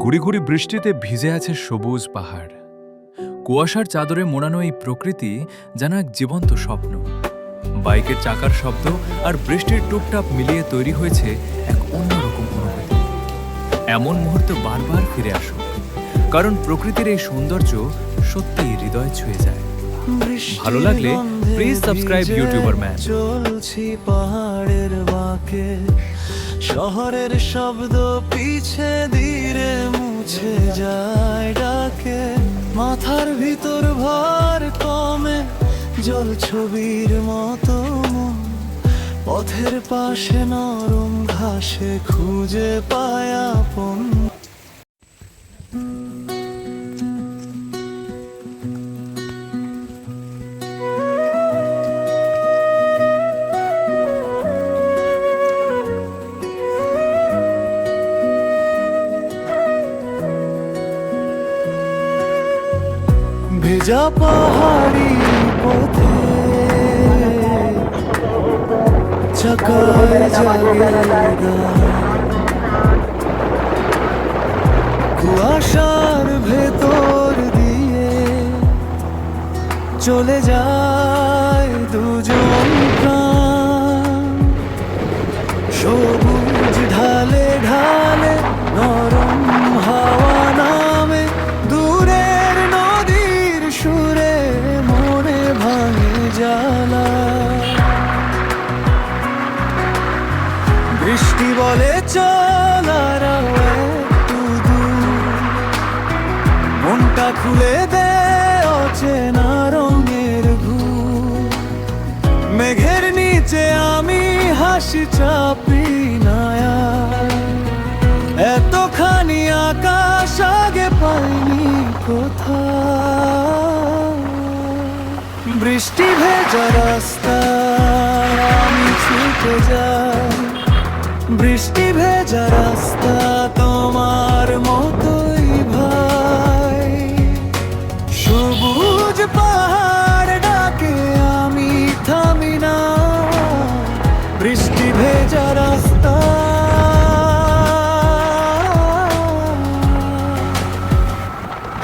গুড়ি গুড়ি বৃষ্টিতে ভিজে আছে সবুজ পাহাড়। কুয়াশার চাদরে মোড়ানো এই প্রকৃতি যেন এক জীবন্ত স্বপ্ন। বাইকের চাকার শব্দ আর বৃষ্টির টুপটাপ মিলিয়ে তৈরি হয়েছে এক অন্যরকম অনুভূতি। এমন মুহূর্ত বারবার ফিরে আসুক, কারণ প্রকৃতির এই সৌন্দর্য সত্যিই হৃদয় ছুঁয়ে যায়। ভালো লাগলে প্লিজ সাবস্ক্রাইব ইউটিউবার ম্যান। চলছি পাহাড়ের বাঁকে, শহরের শব্দ পিছে ধীরে মুছে যায় ডাকে। মাথার ভিতর ভার কমে, জল ছবির মতো মন। পথের পাশে নরম ঘাসে খুঁজে পায় আপন। ভেজা পাহাড়ি পথে চাকায় জাগে কুয়াশার ভেতর দিয়ে চলে যায় দুজন প্রাণ। সবুজ ঢালে ঢালে নরম হাওয়া নামে, দূরের নদীর সুরে মনে ভাঙে জ্বালা। বৃষ্টি বলে চল আর একটু দূর, মনটা খুলে দে অচেনা রঙের ঘুর। মেঘের নিচে আমি হাসি চাপি না আর, এতখানি আকাশ আগে পাইনি কোথাও। বৃষ্টি ভেজা রাস্তা আমি ছুটে যাই, বৃষ্টি ভেজা রাস্তা তোমার মতোই ভাই। সবুজ পাহাড় ডাকে আমি থামি না, বৃষ্টি ভেজা রাস্তা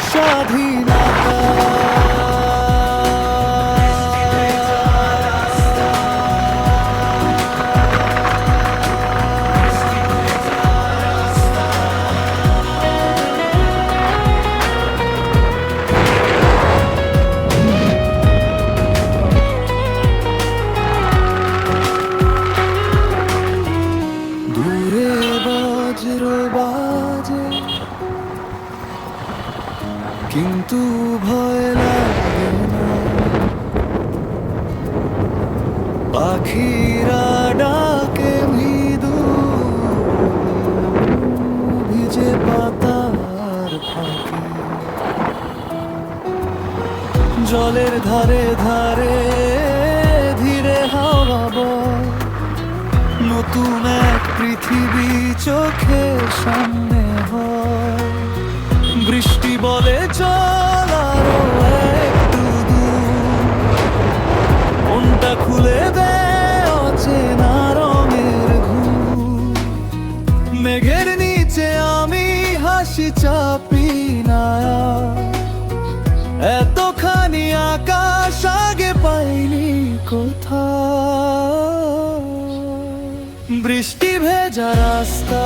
স্বাধীনতা। কিন্তু ভয় লাগে না, পাখিরা ডাকে মৃদু ভিজে পাতার ফাঁকে। জলের ধারে ধারে ধীরে হাওয়া বয়, নতুন এক পৃথিবী চোখের সামনে হয়। বৃষ্টি বলে চল আরো একটু দূর, মনটা খুলে দে অচেনা রঙের ঘুর। মেঘের নিচে আমি হাসি চাপি না, এতখানি আকাশ আগে পাইনি কোথাও। বৃষ্টি ভেজা রাস্তা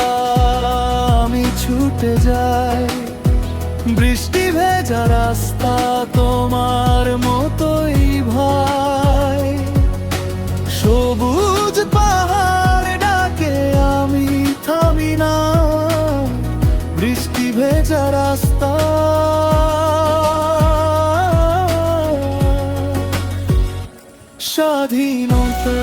আমি ছুটে যাই, বৃষ্টি ভেজা রাস্তা তোমার মতোই ভাই। সবুজ পাহাড় ডাকে আমি থামি না, বৃষ্টি ভেজা রাস্তা স্বাধীনতা।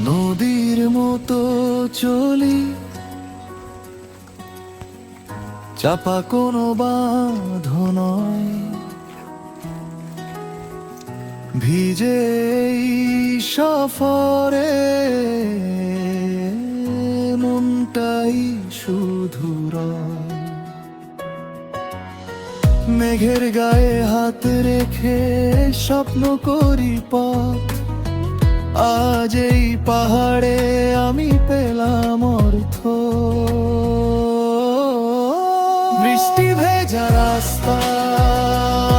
নদীর মতো চলি, চাপা কোনো বাঁধ নয়। ভিজে এই সফরে মনটাই শুধু রয়। মেঘের গায়ে হাত রেখে স্বপ্ন করি পথ, আজ এই পাহাড়ে আমি পেলাম অর্থ। বৃষ্টি ভেজা রাস্তা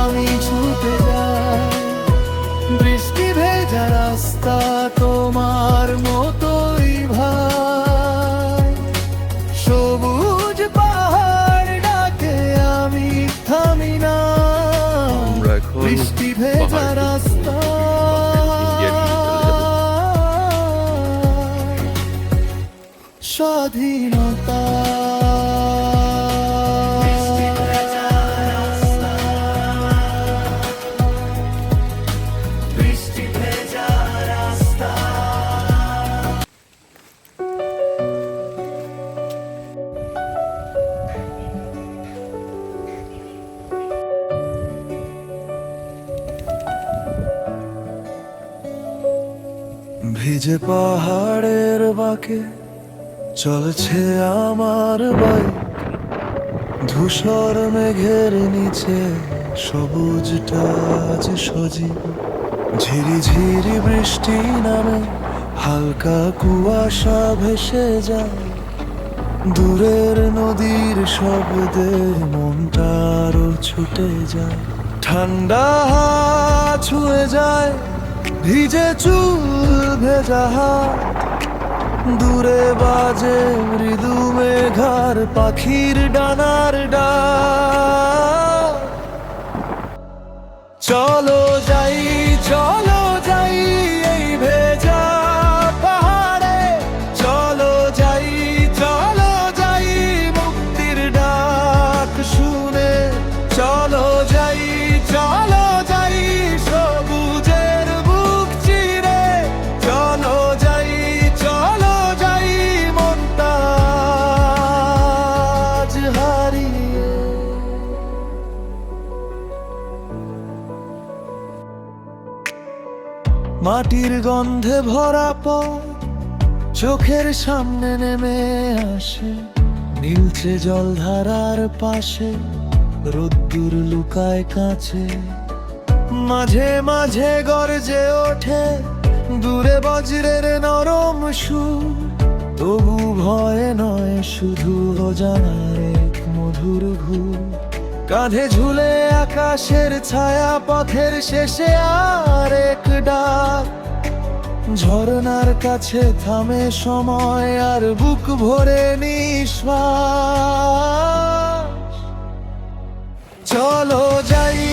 আমি ছুটে যাই, বৃষ্টি ভেজা রাস্তা তোমার মতোই ভাই। সবুজ পাহাড় ডাকে আমি থামি না, আমরা এখন বৃষ্টি ভেজা পাহাড়ের রাস্তা স্বাধীনতা। ভিজে পাহাড়ের বাঁকে চলছে আমার বাইক, ধূসর মেঘের নিচে সবুজটা আজ সজীব। ঝিরি ঝিরি বৃষ্টি নামে, হালকা কুয়াশা ভেসে যায়, দূরের নদীর শব্দে মনটা আরো ছুটে যায়। ঠান্ডা হাত ছুঁয়ে যায় ভিজে চুল ভেজা হাত, দূরে বাজে মৃদু মেঘার পাখির ডানার ডাক। চলো যাই চলো যাই এই ভেজা পাহাড়ে, চলো যাই মুক্তির ডাক শুনে। চলো যাই সবুজের বুক চিরে, চলো যাই মনটা আজ হারিয়ে। মাটির গন্ধে ভরা পথ চোখের সামনে নেমে আসে, নীলচে জলধারার পাশে রোদ্দুর লুকায় কাছে। মাঝে মাঝে গর্জে ওঠে দূরে বজ্রের নরম সুর, তবু ভয় নয় শুধু অজানার এক মধুর ঘুর। কাঁধে ঝুলে আকাশের ছায়া, পথের শেষে আর এক ডাক। ঝরনার কাছে থামে সময় আর বুক ভরে নিঃশ্বাস। চলো যাই